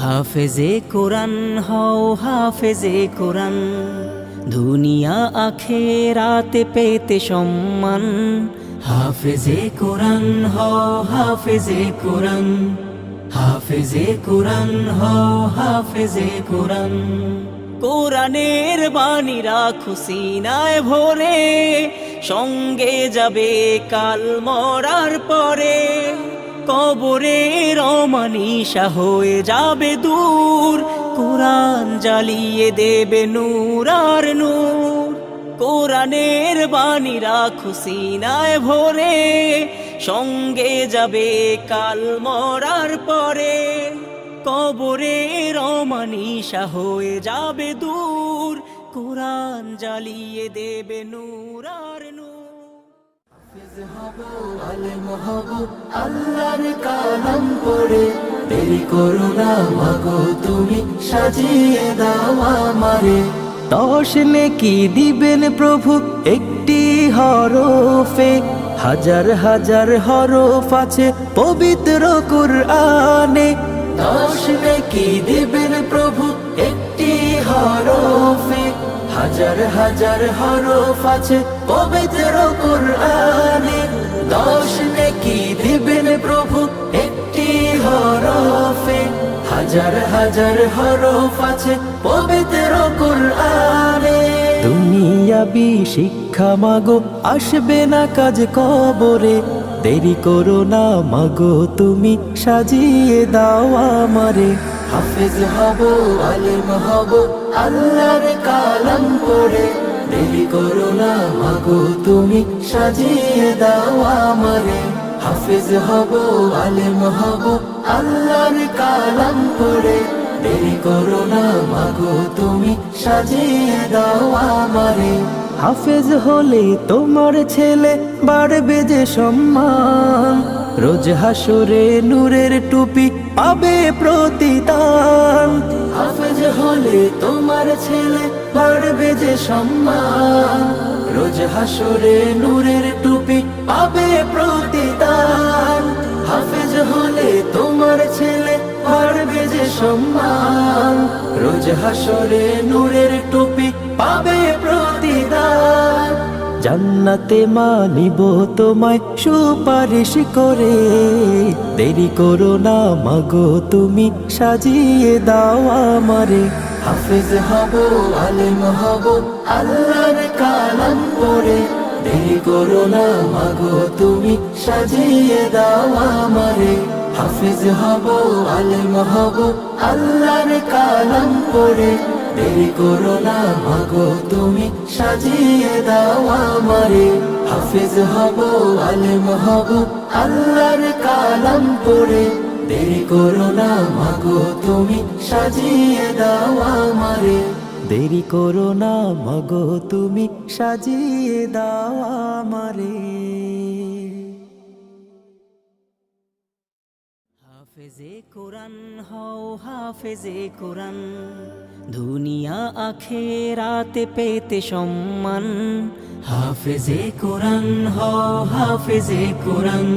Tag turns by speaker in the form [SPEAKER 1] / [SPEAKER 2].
[SPEAKER 1] হাফেজে কোরআন হও হাফেজে কোরআন, দুনিয়া আখেরাতে পেতে সম্মান। হাফেজে কোরআন হও হাফেজে কোরআন, হাফেজে কোরআন হও হাফেজে কোরআন। কোরআনের বাণী রাখো সিনায় ভরে, সঙ্গে যাবে কাল মরার পরে। কবরের অমানিসা হয়ে যাবে দূর, কোরআন জ্বালিয়ে দেবে নূর আর নূর। কোরআনের বাণী রাখো সিনায় ভরে, সঙ্গে যাবে কাল মরার পরে। কবরের অমানিসা হয়ে যাবে দূর, কোরআন জ্বালিয়ে দেবে নূর আর নূর।
[SPEAKER 2] আলেম হব আল্লাহর কালাম পড়ে, দেরি করো না মাগো তুমি সাজিয়ে দাও আমারে। 10 নেকি দিবেন প্রভু একটি হরফে, হাজার হাজার হরফ আছে পবিত্র কুরআনে। 10 নেকি দিবেন প্রভু একটি হরফে, হাজার হাজার হরফ আছে পবিত্র কুরআনে। 10 নেকি দিবেন প্রভু একটি হরফে, হাজার হাজার হরফ আছে পবিত্র কুরআনে। দুনিয়াবি শিক্ষা মাগো আসবে না কাজ কবরে, দেরি করো না মাগো তুমি সাজিয়ে দাও আমারে। হাফেজ হব আলেম হব আল্লাহর কালাম পড়ে, দেরি করো না মাগো তুমি সাজিয়ে দাও আমারে। হাফেজ হব আলেম হব আল্লাহর কালাম পড়ে, দেরি করো না মাগো তুমি সাজিয়ে দাও আমারে। হাফেজ হলে তোমার ছেলে বাড়বে যে সম্মান, রোজ হাসরে নূরের টুপি পাবে প্রতিদান। হাফেজ হলে তোমার ছেলে বাড়বে যে সম্মান, রোজ হাসরে নূরের টুপি পাবে প্রতিদান। হাফেজ হলে তোমার ছেলে বাড়বে যে সম্মান, রোজ হাসরে নূরের টুপি পাবে প্রতিদান। জান্নাতে মানিব তোমায় সুপারিশ করে, দেরি করো না মাগো তুমি সাজিয়ে দাও আমারে। হাফেজ হব আলেম হব আল্লাহর কালাম পড়ে, দেরি করো না মাগো তুমি সাজিয়ে দাও আমারে। হাফেজ হব আলেম হব আল্লাহর কালাম পড়ে, দেরি করো না মাগো তুমি সাজিয়ে দাও আমারে। হাফেজ হব আলেম হব আল্লাহর কালাম পড়ে, দেরি করো না মাগো তুমি সাজিয়ে দাও আমারে। দেরি করো না মাগো তুমি সাজিয়ে দাও আমারে।
[SPEAKER 1] হাফেজে কোরআন হও হাফেজে কোরআন, দুনিয়া আখেরাতে পেতে সম্মান। হাফেজে কোরআন হও হাফেজে কোরআন,